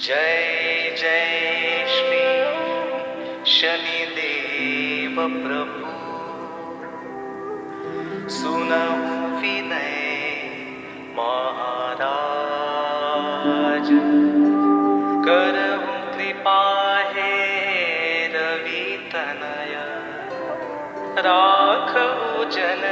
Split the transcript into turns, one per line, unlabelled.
जय जय श्री शनिदेव प्रभु, सुनहु विनय महाराज, करहु कृपा हे रवि तनय, राखहु जन